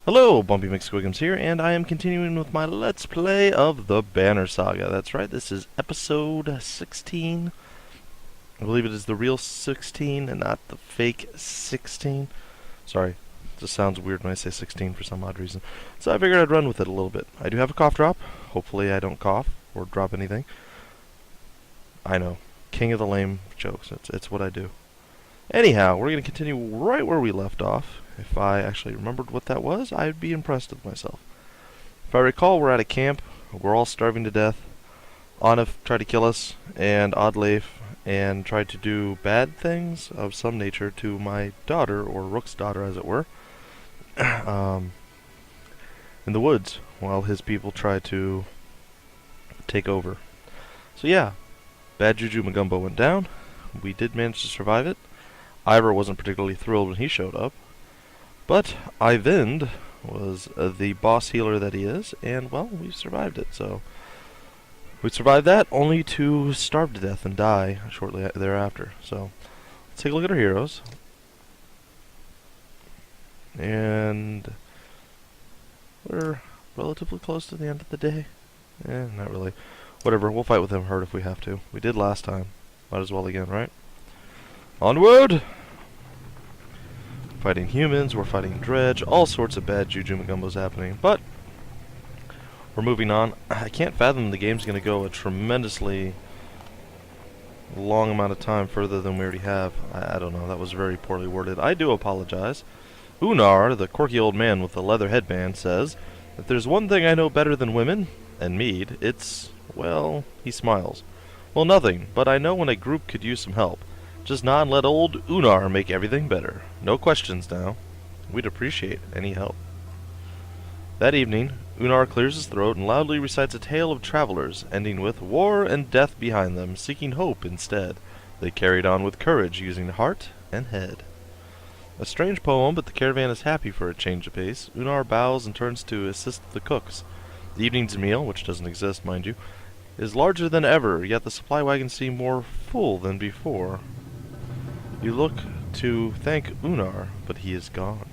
Hello, Bumpy McSquigums here, and I am continuing with my Let's Play of the Banner Saga. That's right, this is episode 16. I believe it is the real 16 and not the fake 16. Sorry, it just sounds weird when I say 16 for some odd reason. So I figured I'd run with it a little bit. I do have a cough drop. Hopefully I don't cough or drop anything. I know, king of the lame jokes. It's what I do. Anyhow, we're going to continue right where we left off. If I actually remembered what that was, I'd be impressed with myself. If I recall, we're at a camp. We're all starving to death. Anna tried to kill us, and Oddleif, and tried to do bad things of some nature to my daughter, or Rook's daughter as it were, in the woods, while his people tried to take over. So yeah, bad juju Magumbo went down. We did manage to survive it. Ivor wasn't particularly thrilled when he showed up. But Ivind was the boss healer that he is, and, well, we survived it, so... We survived that, only to starve to death and die shortly thereafter. So, let's take a look at our heroes. And... we're relatively close to the end of the day. Not really. Whatever, we'll fight with them hard if we have to. We did last time. Might as well again, right? Onward! Fighting humans, we're fighting Dredge, all sorts of bad juju Magumbos happening, but we're moving on. I can't fathom the game's going to go a tremendously long amount of time further than we already have. I don't know, that was very poorly worded. I do apologize. Unar, the quirky old man with the leather headband, says that there's one thing I know better than women, and mead, it's, well, he smiles. Well, nothing, but I know when a group could use some help. Just nod and let old Unar make everything better. No questions now. We'd appreciate any help. That evening, Unar clears his throat and loudly recites a tale of travelers, ending with war and death behind them, seeking hope instead. They carried on with courage, using heart and head. A strange poem, but the caravan is happy for a change of pace. Unar bows and turns to assist the cooks. The evening's meal, which doesn't exist, mind you, is larger than ever, yet the supply wagons seem more full than before. You look to thank Unar, but he is gone.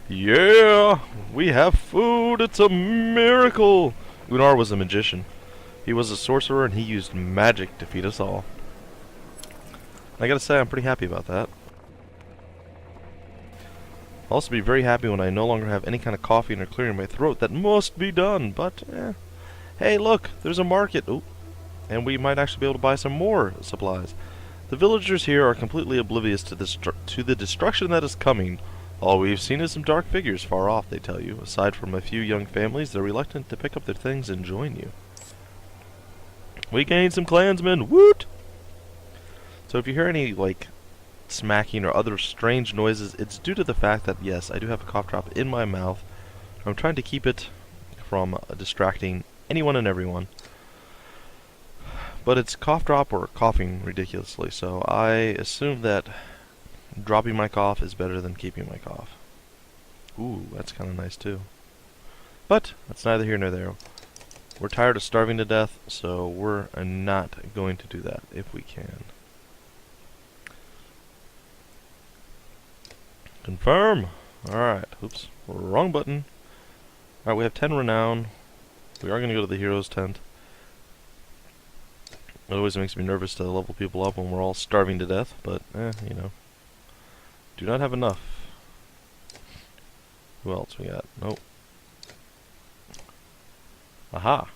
Yeah! We have food! It's a miracle! Unar was a magician. He was a sorcerer, and he used magic to feed us all. I gotta say, I'm pretty happy about that. I'll also be very happy when I no longer have any kind of coughing or clearing my throat. That must be done, but, Hey, look! There's a market! Ooh. And we might actually be able to buy some more supplies. The villagers here are completely oblivious to the destruction that is coming. All we've seen is some dark figures far off, they tell you. Aside from a few young families, they're reluctant to pick up their things and join you. We gained some clansmen! Woot! So if you hear any, like, smacking or other strange noises, it's due to the fact that, yes, I do have a cough drop in my mouth. I'm trying to keep it from distracting anyone and everyone. But it's cough drop or coughing ridiculously, so I assume that dropping my cough is better than keeping my cough. Ooh, that's kind of nice too. But that's neither here nor there. We're tired of starving to death, so we're not going to do that if we can. Confirm! Alright, oops, wrong button. Alright, we have 10 renown. We are going to go to the hero's tent. It always makes me nervous to level people up when we're all starving to death, but, you know. Do not have enough. Who else we got? Nope. Aha!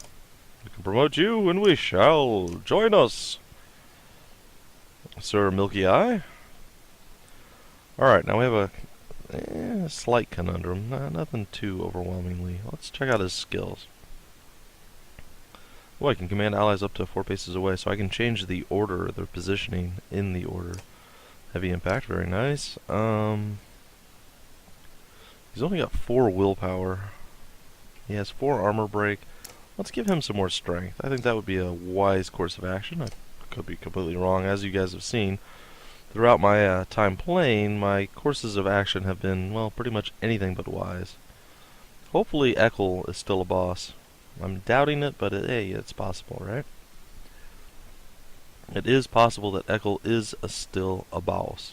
We can promote you, and we shall. Join us! Sir Milky Eye? Alright, now we have a slight conundrum. Nothing too overwhelmingly. Let's check out his skills. Oh, I can command allies up to 4 paces away, so I can change the order, their positioning in the order. Heavy impact, very nice. He's only got 4 willpower. He has 4 armor break. Let's give him some more strength. I think that would be a wise course of action. I could be completely wrong. As you guys have seen, throughout my time playing, my courses of action have been, well, pretty much anything but wise. Hopefully Ekkel is still a boss. I'm doubting it, but hey, it's possible, right? It is possible that Ekkel is still a boss.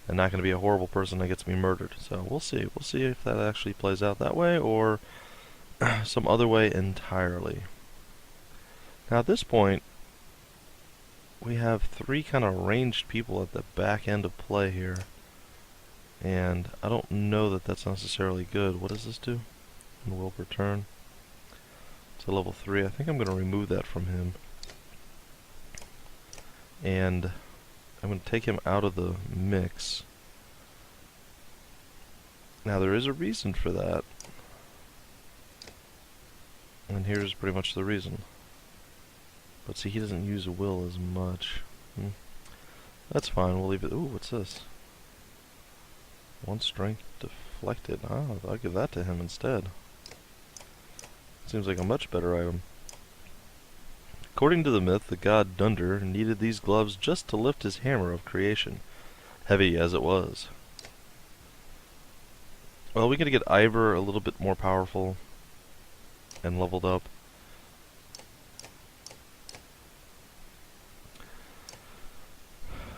and not going to be a horrible person that gets me murdered. So we'll see. We'll see if that actually plays out that way or some other way entirely. Now at this point, we have 3 kind of ranged people at the back end of play here. And I don't know that that's necessarily good. What does this do? And will return to level 3. I think I'm going to remove that from him. And I'm going to take him out of the mix. Now there is a reason for that. And here's pretty much the reason. But see, he doesn't use will as much. That's fine, we'll leave it. Ooh, what's this? 1 strength deflected. Oh, I'll give that to him instead. Seems like a much better item. According to the myth, the god Dunder needed these gloves just to lift his hammer of creation, heavy as it was. Well, we gotta get Ivor a little bit more powerful and leveled up.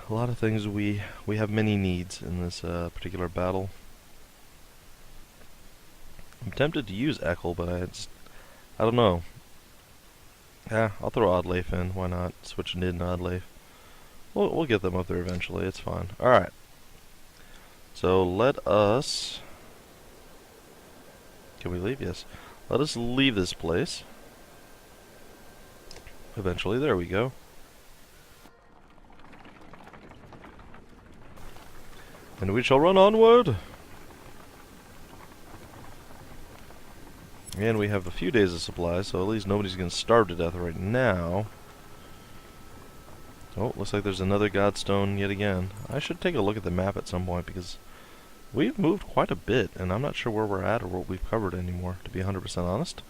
A lot of things we have many needs in this particular battle. I'm tempted to use Ekel, but I don't know. Yeah, I'll throw Oddleif in. Why not? Switch Nid and Oddleif. We'll get them up there eventually. It's fine. All right. So let us. Can we leave? Yes. Let us leave this place. Eventually, there we go. And we shall run onward. And we have a few days of supplies, so at least nobody's going to starve to death right now. Oh, looks like there's another godstone yet again. I should take a look at the map at some point, because we've moved quite a bit, and I'm not sure where we're at or what we've covered anymore, to be 100% honest.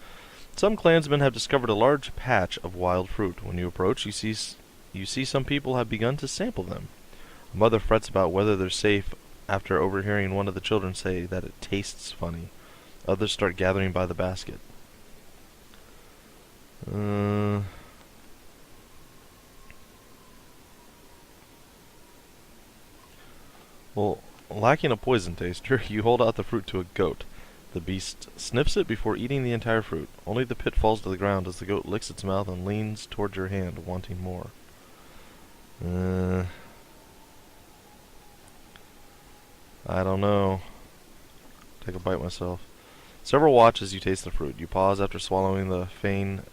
Some clansmen have discovered a large patch of wild fruit. When you approach, you see some people have begun to sample them. A mother frets about whether they're safe after overhearing one of the children say that it tastes funny. Others start gathering by the basket. Well, lacking a poison taster, you hold out the fruit to a goat. The beast sniffs it before eating the entire fruit. Only the pit falls to the ground as the goat licks its mouth and leans towards your hand, wanting more. I don't know. Take a bite myself. Several watch as you taste the fruit. You pause after swallowing the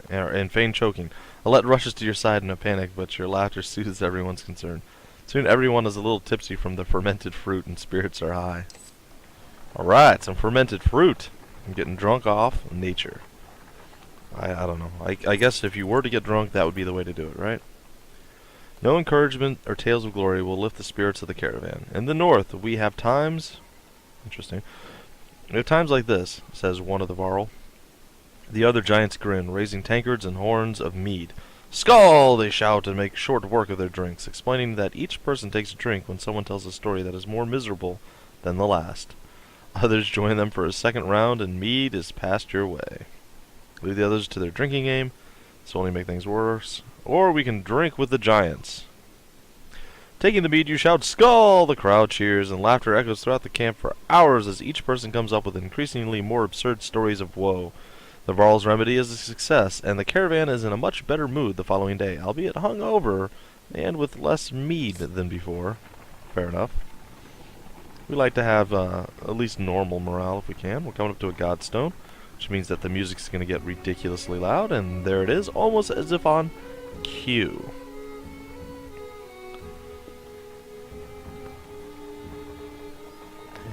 and feign choking. Alette rushes to your side in a panic, but your laughter soothes everyone's concern. Soon everyone is a little tipsy from the fermented fruit and spirits are high. Alright, some fermented fruit. I'm getting drunk off nature. I don't know. I guess if you were to get drunk, that would be the way to do it, right? No encouragement or tales of glory will lift the spirits of the caravan. In the north, we have times... Interesting. We have times like this, says one of the Varl. The other giants grin, raising tankards and horns of mead. Skull! They shout and make short work of their drinks, explaining that each person takes a drink when someone tells a story that is more miserable than the last. Others join them for a second round, and mead is passed your way. Leave the others to their drinking game. This will only make things worse. Or we can drink with the giants. Taking the mead, you shout, Skull! The crowd cheers, and laughter echoes throughout the camp for hours as each person comes up with increasingly more absurd stories of woe. The Varl's remedy is a success, and the caravan is in a much better mood the following day, albeit hungover and with less mead than before. Fair enough. We like to have at least normal morale if we can. We're coming up to a godstone, which means that the music's going to get ridiculously loud, and there it is, almost as if on cue.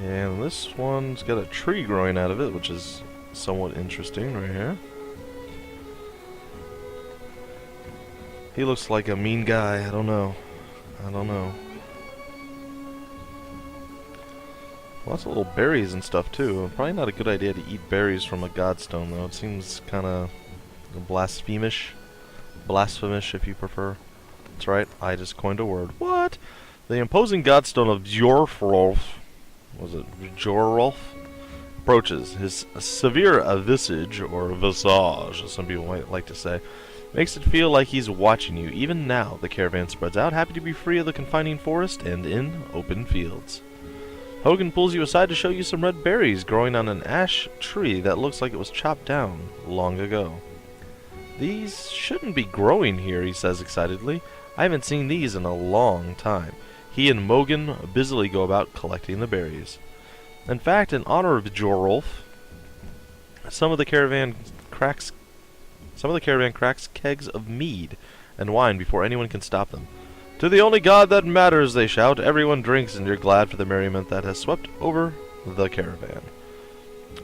And this one's got a tree growing out of it, which is somewhat interesting right here. He looks like a mean guy. I don't know. Lots of little berries and stuff too. Probably not a good idea to eat berries from a godstone though. It seems kind of blasphemous. Blasphemous if you prefer. That's right, I just coined a word. What? The imposing godstone of Bjorfrolf, was it Bjorolf? Approaches. His severe visage, or visage, as some people might like to say, makes it feel like he's watching you. Even now, the caravan spreads out, happy to be free of the confining forest and in open fields. Hogan pulls you aside to show you some red berries growing on an ash tree that looks like it was chopped down long ago. These shouldn't be growing here, he says excitedly. I haven't seen these in a long time. He and Mogan busily go about collecting the berries. In fact, in honor of Jorulf, some of the caravan cracks kegs of mead and wine before anyone can stop them. To the only god that matters, they shout. Everyone drinks, and you're glad for the merriment that has swept over the caravan.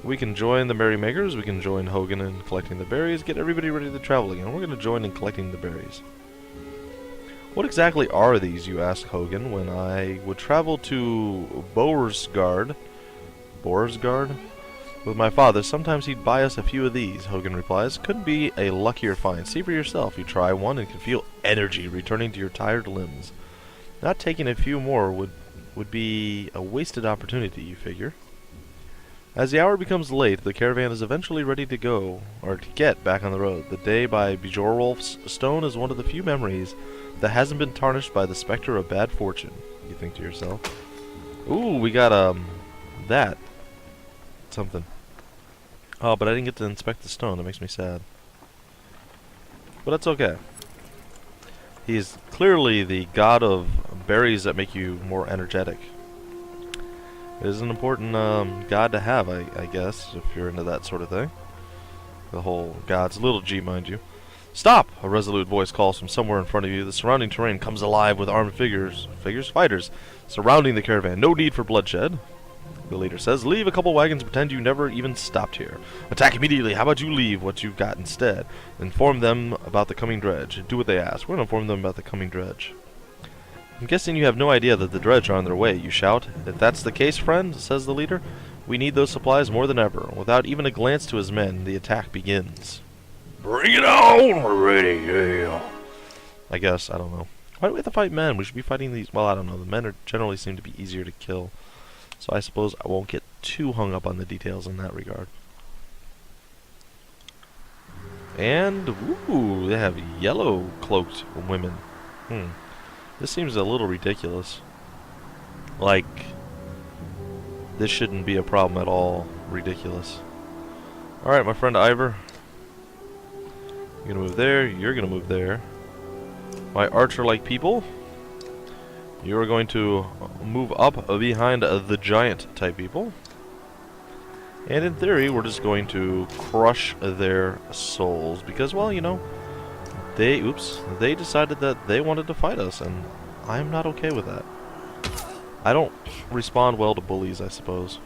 We can join the merrymakers, we can join Hogan in collecting the berries, get everybody ready to travel again. We're going to join in collecting the berries. What exactly are these, you ask Hogan, when I would travel to Boersgard with my father. Sometimes he'd buy us a few of these, Hogan replies. Couldn't be a luckier find. See for yourself. You try one and can feel energy returning to your tired limbs. Not taking a few more would be a wasted opportunity, you figure. As the hour becomes late, the caravan is eventually ready to go, or to get back on the road. The day by Bjorwolf's stone is one of the few memories that hasn't been tarnished by the specter of bad fortune, you think to yourself. Ooh, we got, that. Something. Oh, but I didn't get to inspect the stone. That makes me sad. But that's okay. He's clearly the god of berries that make you more energetic. It is an important god to have, I guess, if you're into that sort of thing. The whole god's little g, mind you. Stop! A resolute voice calls from somewhere in front of you. The surrounding terrain comes alive with armed fighters, surrounding the caravan. No need for bloodshed. The leader says, leave a couple wagons and pretend you never even stopped here. Attack immediately. How about you leave what you've got instead? Inform them about the coming dredge. Do what they ask. We're going to inform them about the coming dredge. I'm guessing you have no idea that the dredge are on their way, you shout. If that's the case, friend, says the leader, we need those supplies more than ever. Without even a glance to his men, the attack begins. Bring it on already, yeah. I guess, I don't know. Why do we have to fight men? We should be fighting these, well, I don't know. The men generally seem to be easier to kill. So I suppose I won't get too hung up on the details in that regard. And, ooh, they have yellow cloaked women. This seems a little ridiculous. Like, this shouldn't be a problem at all. Ridiculous. Alright, my friend Ivor. You're gonna move there, you're gonna move there. My archer-like people. You are going to move up behind the giant-type people. And in theory, we're just going to crush their souls. Because, well, you know, they decided that they wanted to fight us, and I'm not okay with that. I don't respond well to bullies, I suppose.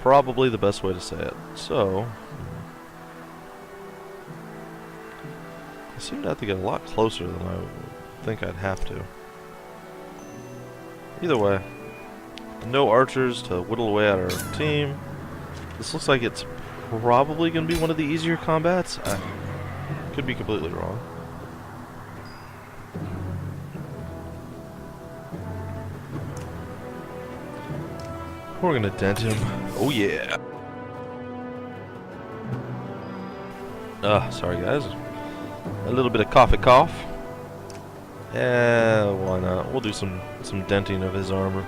Probably the best way to say it. So, I seem to have to get a lot closer than I think I'd have to. Either way, no archers to whittle away at our team. This looks like it's probably going to be one of the easier combats. I could be completely wrong. We're going to dent him. Oh yeah. Sorry guys. A little bit of cough. Yeah, why not? We'll do some denting of his armor.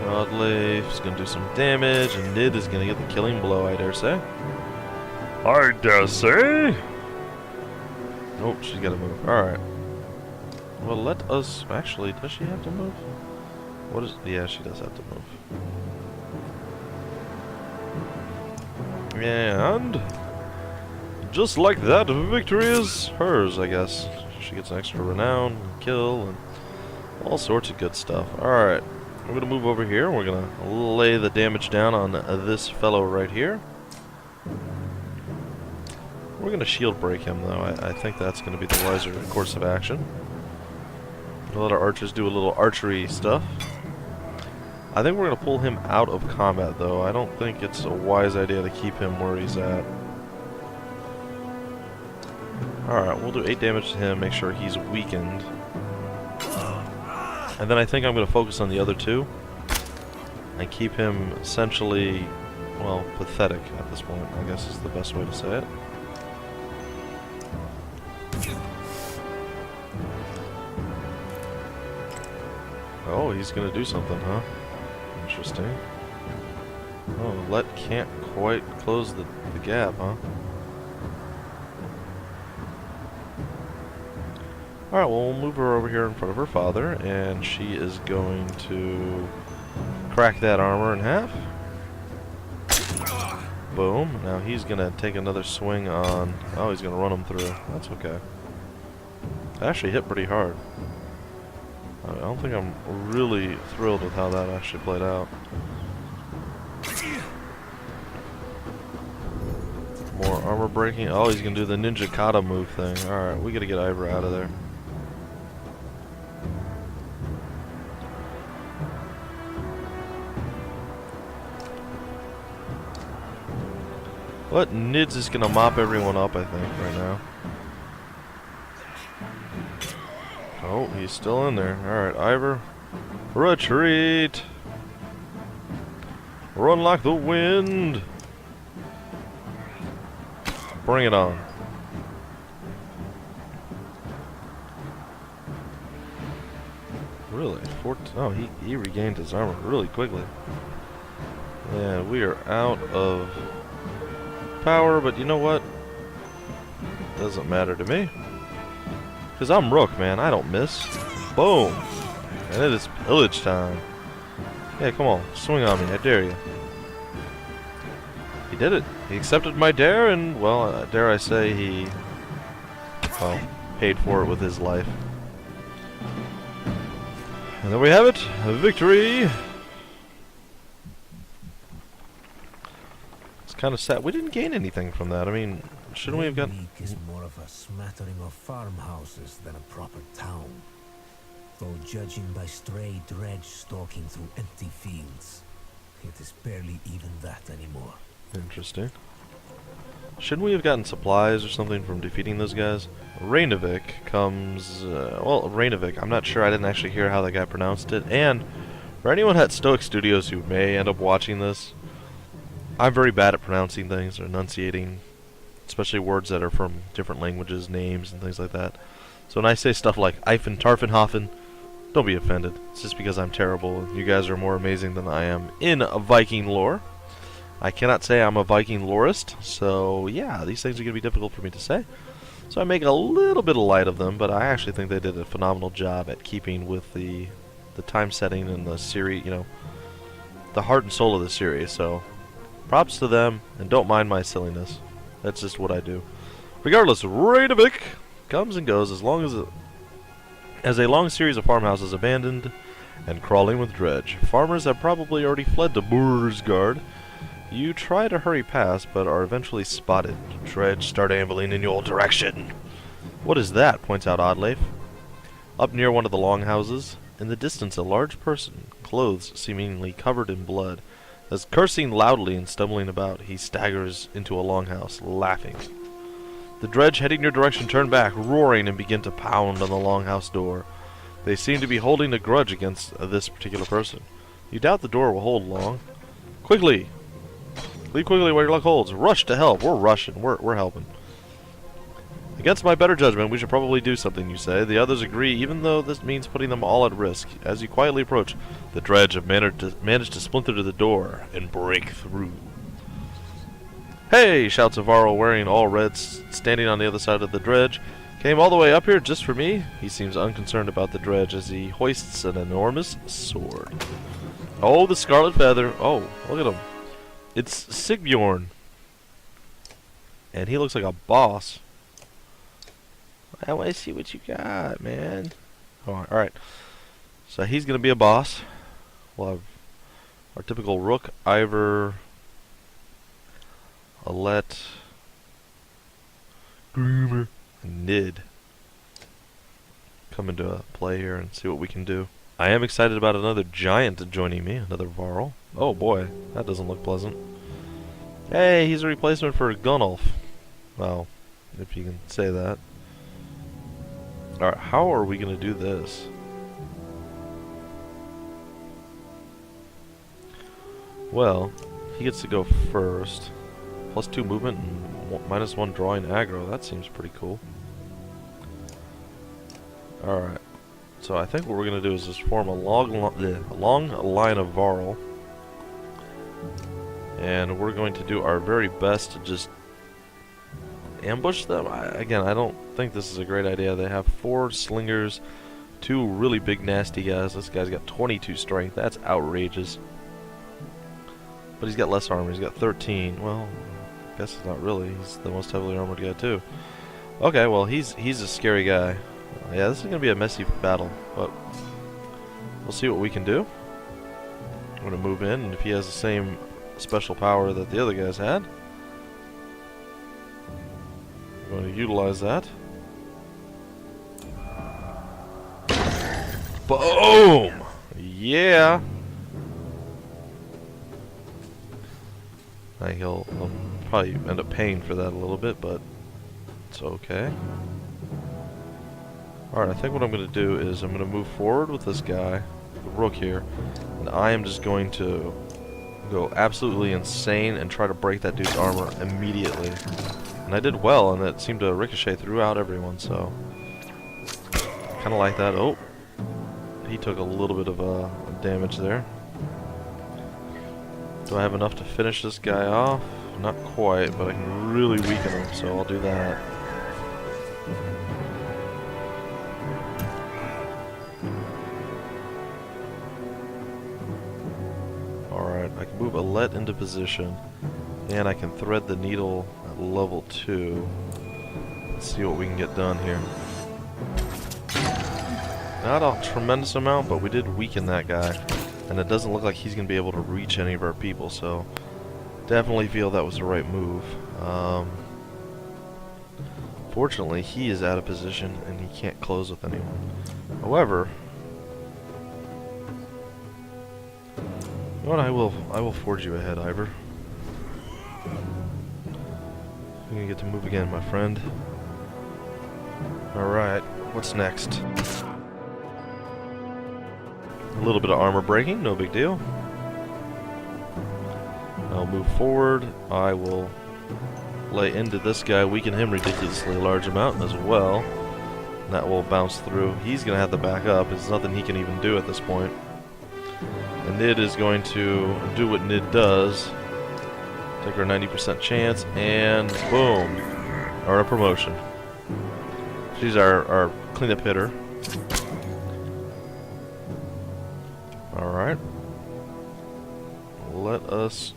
Broadleaf's gonna do some damage, and Nid is gonna get the killing blow, I dare say. I dare say? Oh, she's gotta move. Alright. Well, let us... Actually, does she have to move? What is... Yeah, she does have to move. And just like that, victory is hers, I guess. She gets an extra renown, and kill, and all sorts of good stuff. Alright, we're going to move over here. We're going to lay the damage down on this fellow right here. We're going to shield break him, though. I think that's going to be the wiser course of action. We'll let our archers do a little archery stuff. I think we're going to pull him out of combat, though. I don't think it's a wise idea to keep him where he's at. Alright, we'll do 8 damage to him, make sure he's weakened. And then I think I'm going to focus on the other two. And keep him essentially well, pathetic at this point, I guess is the best way to say it. Oh, he's gonna do something, huh? Interesting. Oh, Let can't quite close the gap, huh? Alright, well, we'll move her over here in front of her father, and she is going to crack that armor in half. Boom. Now he's gonna take another swing on... Oh, he's gonna run him through. That's okay. It actually hit pretty hard. I don't think I'm really thrilled with how that actually played out. More armor breaking. Oh, he's gonna do the ninja kata move thing. Alright, we gotta get Ivor out of there. What? Nid's is gonna mop everyone up, I think, right now. Oh, he's still in there. Alright, Ivor. Retreat! Run like the wind! Bring it on. Really? Oh, he regained his armor really quickly. Yeah, we are out of power, but you know what? Doesn't matter to me. Because I'm Rook, man. I don't miss. Boom! And it is pillage time. Yeah, come on. Swing on me. I dare you. He did it. He accepted my dare, and, well, dare I say he, well, paid for it with his life. And there we have it. A victory! It's kind of sad. We didn't gain anything from that. I mean, shouldn't we have gotten... is more of a smattering of farmhouses than a proper town. Though judging by stray Dredge stalking through empty fields, it is barely even that anymore. Interesting. Shouldn't we have gotten supplies or something from defeating those guys? Rainovic comes... well, Rainovic, I'm not sure. I didn't actually hear how that guy pronounced it. And for anyone at Stoic Studios who may end up watching this, I'm very bad at pronouncing things or enunciating, especially words that are from different languages, names, and things like that. So when I say stuff like Eifen Tarfenhofen, don't be offended. It's just because I'm terrible. You guys are more amazing than I am in Viking lore. I cannot say I'm a Viking lorist, so yeah, these things are going to be difficult for me to say. So I make a little bit of light of them, but I actually think they did a phenomenal job at keeping with the time setting and the series, you know, the heart and soul of the series. So props to them, and don't mind my silliness. That's just what I do. Regardless, Rainovic comes and goes as long as a long series of farmhouses abandoned and crawling with Dredge. Farmers have probably already fled to Boersgard. You try to hurry past, but are eventually spotted. Dredge start ambling in your direction. What is that? Points out Oddleif. Up near one of the longhouses, in the distance a large person, clothes seemingly covered in blood, is cursing loudly and stumbling about. He staggers into a longhouse, laughing. The Dredge heading your direction turn back, roaring, and begin to pound on the longhouse door. They seem to be holding a grudge against this particular person. You doubt the door will hold long. Quickly! Leave quickly while your luck holds. Rush to help. We're rushing. We're helping. Against my better judgment, we should probably do something, you say. The others agree, even though this means putting them all at risk. As you quietly approach, the Dredge have managed to splinter to the door and break through. Hey! Shouts a Varl wearing all red, standing on the other side of the Dredge. Came all the way up here just for me? He seems unconcerned about the Dredge as he hoists an enormous sword. Oh, the scarlet feather. Oh, look at him. It's Sigbjorn. And he looks like a boss. I want to see what you got, man. Alright. So he's going to be a boss. We'll have our typical Rook, Ivor, Alette, Groomer, and Nid come into play here and see what we can do. I am excited about another giant joining me, another Varl. Oh boy, that doesn't look pleasant. Hey, he's a replacement for Gunnulf. Well, if you can say that. Alright, how are we going to do this? Well, he gets to go first. +2 movement and -1 drawing aggro. That seems pretty cool. Alright. So I think what we're going to do is just form a long line of Varl. And we're going to do our very best to just ambush them. Again, I don't think this is a great idea. They have 4 slingers, 2 really big nasty guys. This guy's got 22 strength. That's outrageous. But he's got less armor. He's got 13. Well, I guess it's not really. He's the most heavily armored guy too. Okay, well he's a scary guy. Yeah, this is going to be a messy battle, but we'll see what we can do. I'm going to move in, and if he has the same special power that the other guys had, I'm going to utilize that. Boom! Yeah! He'll probably end up paying for that a little bit, but it's okay. Alright, I think what I'm going to do is I'm going to move forward with this guy, the rook here, and I am just going to go absolutely insane and try to break that dude's armor immediately. And I did well, and it seemed to ricochet throughout everyone, so kind of like that. Oh, he took a little bit of damage there. Do I have enough to finish this guy off? Not quite, but I can really weaken him, so I'll do that. Alright, I can move Alette into position, and I can thread the needle at level 2. Let's see what we can get done here. Not a tremendous amount, but we did weaken that guy. And it doesn't look like he's going to be able to reach any of our people, so definitely feel that was the right move. Fortunately, he is out of position and he can't close with anyone. However, you know what, I will forge you ahead, Ivor. You're going to get to move again, my friend. Alright, what's next? A little bit of armor breaking, no big deal. I'll move forward. I will lay into this guy, weaken him ridiculously large amount as well. And that will bounce through. He's going to have to back up. There's nothing he can even do at this point. And Nid is going to do what Nid does. Take our 90% chance, and boom. Our promotion. She's our cleanup hitter. Alright. Let us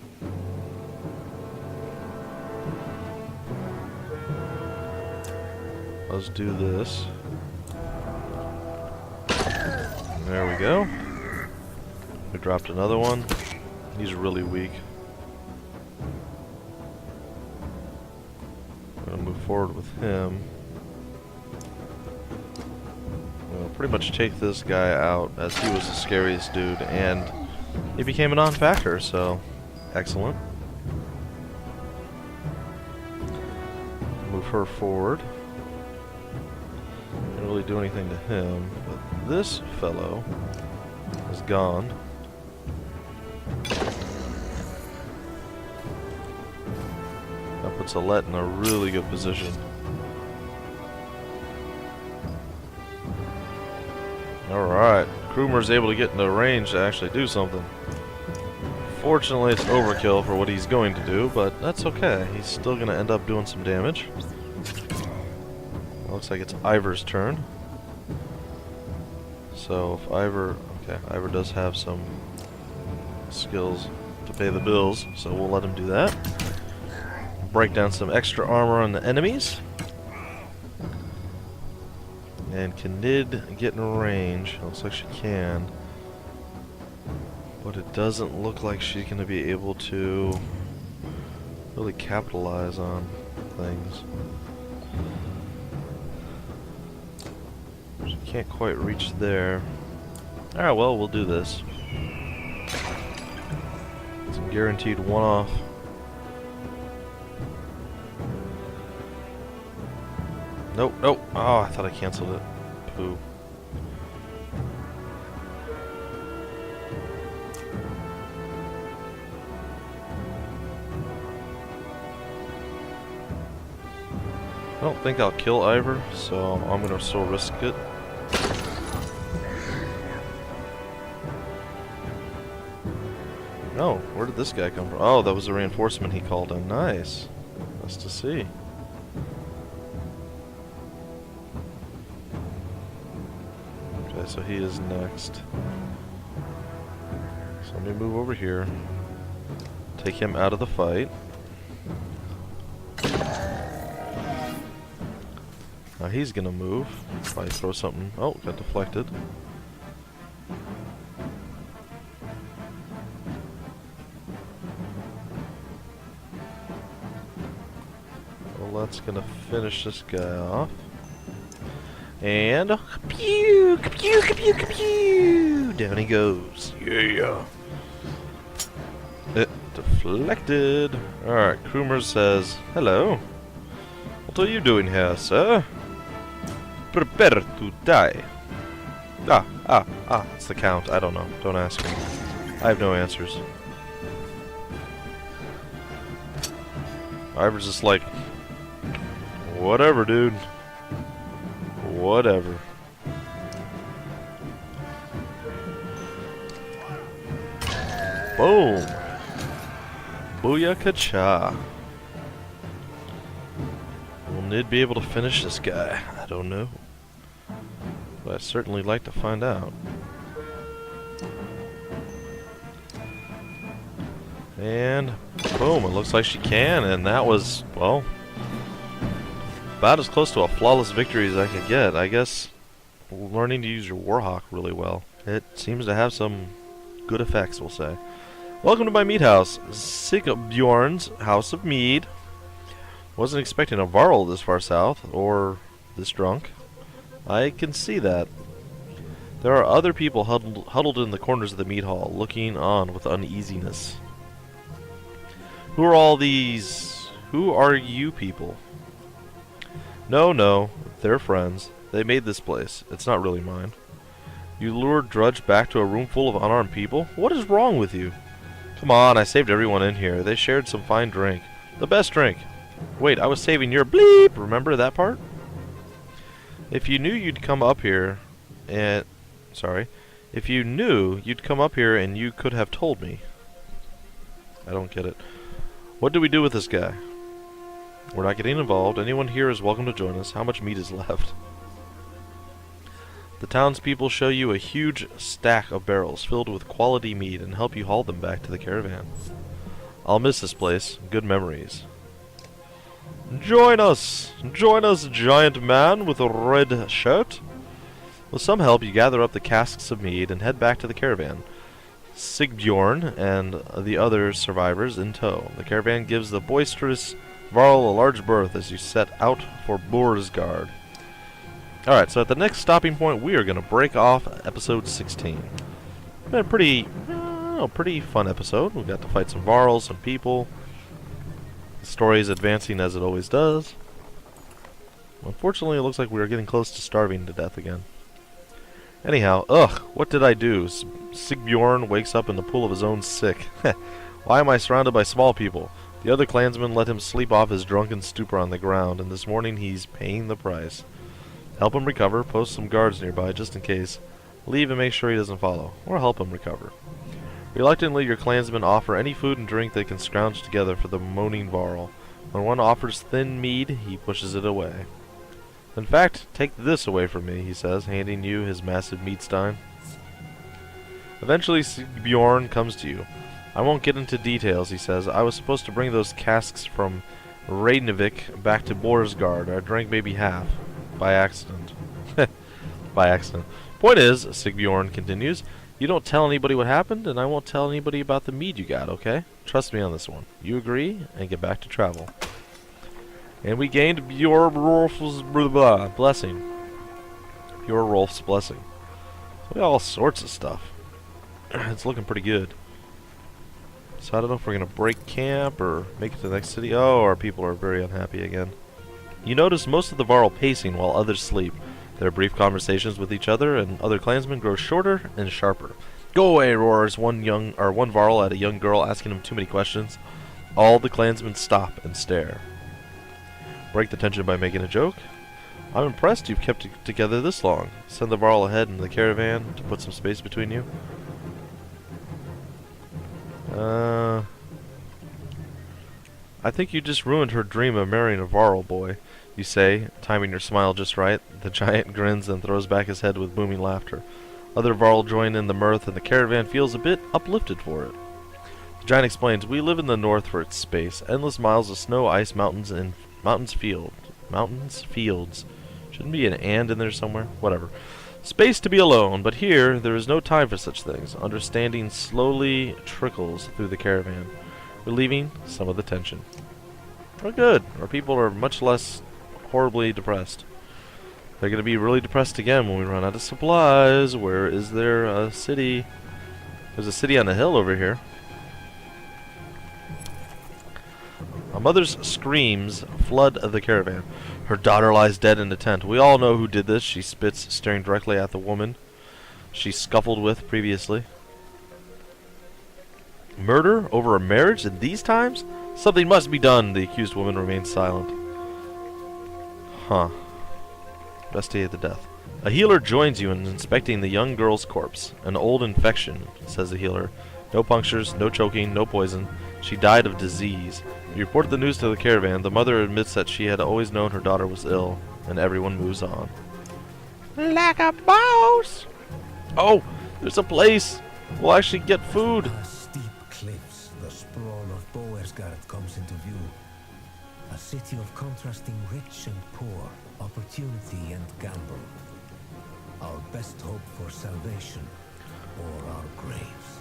do this. There we go. We dropped another one. He's really weak. I'm gonna move forward with him. We'll pretty much take this guy out, as he was the scariest dude, and he became a non-factor, so excellent. Move her forward. Didn't really do anything to him, but this fellow is gone. That puts Alette in a really good position. Alright, Krumer's able to get into range to actually do something. Fortunately, it's overkill for what he's going to do, but that's okay. He's still going to end up doing some damage. Looks like it's Ivor's turn. So if Ivor... Okay, Ivor does have some skills to pay the bills, so we'll let him do that. Break down some extra armor on the enemies. And can Nid get in range? Looks like she can. But it doesn't look like she's going to be able to really capitalize on things. She can't quite reach there. Alright, well, we'll do this. Some guaranteed one-off. Nope, nope. Oh, I thought I canceled it. Poo. don't think I'll kill Ivor, so I'm gonna still risk it. No, where did this guy come from? Oh, that was a reinforcement he called in. Nice. Nice to see. Okay, so he is next. So let me move over here. Take him out of the fight. Now he's gonna move. Probably throw something. Oh, got deflected. Well, that's gonna finish this guy off. And pew, pew, pew, pew, down he goes. Yeah. It deflected. Alright, Krumer says, hello. What are you doing here, sir? Prepare to die. It's the Count. I don't know. Don't ask me. I have no answers. Ivor's just like, whatever, dude. Whatever. Boom. Booyakacha. Will Nid be able to finish this guy? I don't know. But I'd certainly like to find out. And boom, it looks like she can, and that was, well, about as close to a flawless victory as I could get. I guess learning to use your Warhawk really well. It seems to have some good effects, we'll say. Welcome to my mead house, Sigbjorn's House of Mead. Wasn't expecting a Varl this far south, or this drunk. I can see that. There are other people huddled in the corners of the mead hall, looking on with uneasiness. Who are all these? Who are you people? No, they're friends. They made this place. It's not really mine. You lured Dredge back to a room full of unarmed people? What is wrong with you? Come on, I saved everyone in here. They shared some fine drink. The best drink. Wait, I was saving your bleep! Remember that part? If you knew you'd come up here and... Sorry. If you knew you'd come up here and you could have told me. I don't get it. What do we do with this guy? We're not getting involved. Anyone here is welcome to join us. How much meat is left? The townspeople show you a huge stack of barrels filled with quality meat and help you haul them back to the caravan. I'll miss this place. Good memories. Join us! Join us, giant man with a red shirt! With some help, you gather up the casks of mead and head back to the caravan. Sigbjorn and the other survivors in tow. The caravan gives the boisterous Varl a large berth as you set out for Boersgard. Alright, so at the next stopping point, we are going to break off episode 16. Been a pretty fun episode. We got to fight some Varls, some people. The story is advancing as it always does. Unfortunately, it looks like we are getting close to starving to death again. Anyhow, what did I do? Sigbjorn wakes up in the pool of his own sick. Why am I surrounded by small people? The other clansmen let him sleep off his drunken stupor on the ground, and this morning he's paying the price. Help him recover, post some guards nearby just in case. Leave and make sure he doesn't follow, or help him recover. Reluctantly, your clansmen offer any food and drink they can scrounge together for the moaning Varl. When one offers thin mead, he pushes it away. In fact, take this away from me, he says, handing you his massive mead stein. Eventually, Sigbjorn comes to you. I won't get into details, he says. I was supposed to bring those casks from Reykjavik back to Boersgard. I drank maybe half. By accident. By accident. Point is, Sigbjorn continues, you don't tell anybody what happened, and I won't tell anybody about the mead you got, okay? Trust me on this one. You agree, and get back to travel. And we gained Bjornrolf's blessing. Bjornrolf's blessing. So we got all sorts of stuff. It's looking pretty good. So I don't know if we're going to break camp or make it to the next city. Oh, our people are very unhappy again. You notice most of the Varl pacing while others sleep. Their brief conversations with each other and other clansmen grow shorter and sharper. Go away, roars one Varl at a young girl asking him too many questions. All the clansmen stop and stare. Break the tension by making a joke? I'm impressed you've kept it together this long. Send the Varl ahead in the caravan to put some space between you. I think you just ruined her dream of marrying a Varl boy, you say, timing your smile just right. The giant grins and throws back his head with booming laughter. Other Varl join in the mirth, and the caravan feels a bit uplifted for it. The giant explains, we live in the north for its space. Endless miles of snow, ice, mountains, and fields. Shouldn't be an and in there somewhere? Whatever. Space to be alone, but here there is no time for such things. Understanding slowly trickles through the caravan, relieving some of the tension. Oh good. Our people are much less horribly depressed. They're going to be really depressed again when we run out of supplies. Where is there a city? There's a city on the hill over here. A mother's screams flood the caravan. Her daughter lies dead in the tent. We all know who did this, she spits, staring directly at the woman she scuffled with previously. Murder over a marriage in these times? Something must be done. The accused woman remains silent. Huh. Investigated the death. A healer joins you in inspecting the young girl's corpse. An old infection, says the healer. No punctures, no choking, no poison. She died of disease. You report the news to the caravan. The mother admits that she had always known her daughter was ill, and everyone moves on. Like a boss! Oh, there's a place. We'll actually get food. Steep cliffs, the sprawl of Boersgard comes into view. A city of contrasting rich and poor, opportunity and gamble. Our best hope for salvation, or our graves.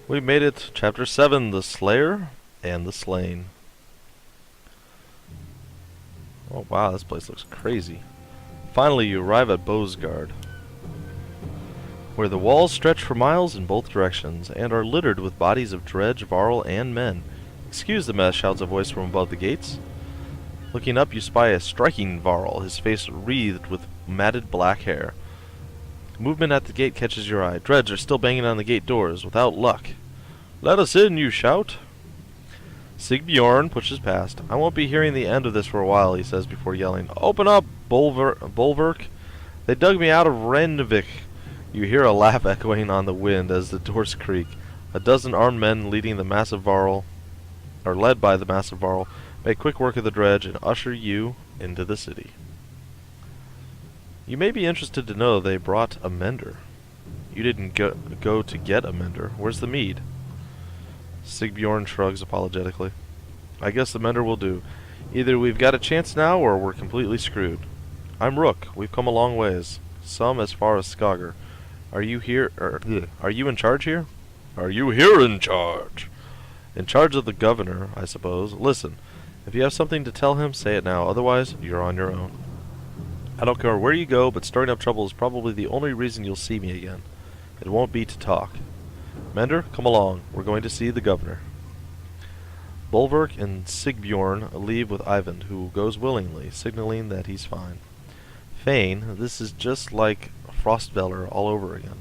We made it. Chapter 7, The Slayer and the Slain. Oh wow, this place looks crazy. Finally, you arrive at Boersgard, where the walls stretch for miles in both directions, and are littered with bodies of Dredge, Varl, and men. Excuse the mess, shouts a voice from above the gates. Looking up, you spy a striking Varl, his face wreathed with matted black hair. Movement at the gate catches your eye. Dredge are still banging on the gate doors, without luck. Let us in, you shout. Sigbjorn pushes past. I won't be hearing the end of this for a while, he says before yelling, Open up, Bulwark. They dug me out of Renvik. You hear a laugh echoing on the wind as the doors creak. A dozen armed men leading the massive Varl, or led by the massive Varl, make quick work of the Dredge and usher you into the city. You may be interested to know they brought a mender. You didn't go to get a mender. Where's the mead? Sigbjorn shrugs apologetically. I guess the mender will do. Either we've got a chance now, or we're completely screwed. I'm Rook. We've come a long ways. Some as far as Saga. Are you here? Are you in charge here? Are you here in charge? In charge of the governor, I suppose. Listen, if you have something to tell him, say it now. Otherwise, you're on your own. I don't care where you go, but stirring up trouble is probably the only reason you'll see me again. It won't be to talk. Mender, come along. We're going to see the governor. Bulwark and Sigbjorn leave with Eyvind, who goes willingly, signaling that he's fine. Fane, this is just like Frostvellir all over again.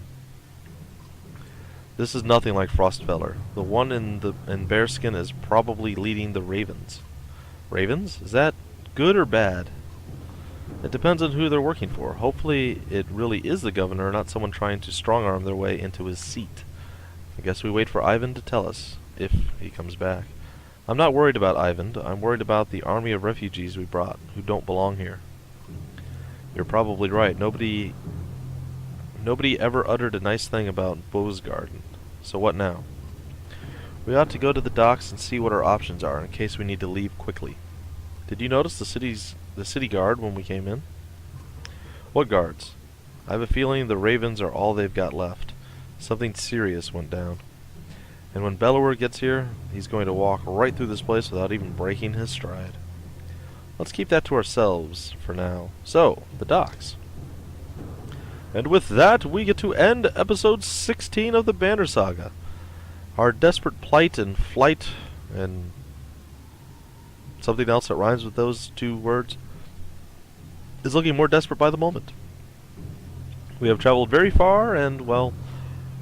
This is nothing like Frostvellir. The one in bearskin is probably leading the ravens. Ravens? Is that good or bad? It depends on who they're working for. Hopefully it really is the governor, not someone trying to strong-arm their way into his seat. I guess we wait for Eyvind to tell us, if he comes back. I'm not worried about Eyvind. I'm worried about the army of refugees we brought, who don't belong here. You're probably right. Nobody ever uttered a nice thing about Boersgard. So what now? We ought to go to the docks and see what our options are, in case we need to leave quickly. Did you notice the city guard when we came in? What guards? I have a feeling the ravens are all they've got left. Something serious went down. And when Bellower gets here, he's going to walk right through this place without even breaking his stride. Let's keep that to ourselves for now. So, the docks. And with that, we get to end episode 16 of the Banner Saga. Our desperate plight and flight and something else that rhymes with those two words is looking more desperate by the moment. We have traveled very far and, well,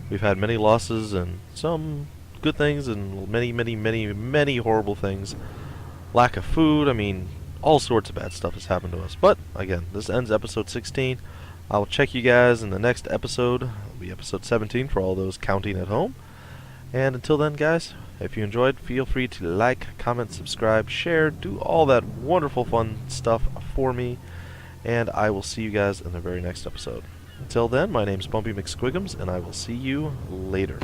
we've had many losses and some good things and many, many, many, many horrible things. Lack of food, I mean, all sorts of bad stuff has happened to us. But, again, this ends episode 16. I will check you guys in the next episode. It'll be episode 17 for all those counting at home. And until then, guys, if you enjoyed, feel free to like, comment, subscribe, share, do all that wonderful fun stuff for me. And I will see you guys in the very next episode. Until then, my name's Bumpy McSquigums, and I will see you later.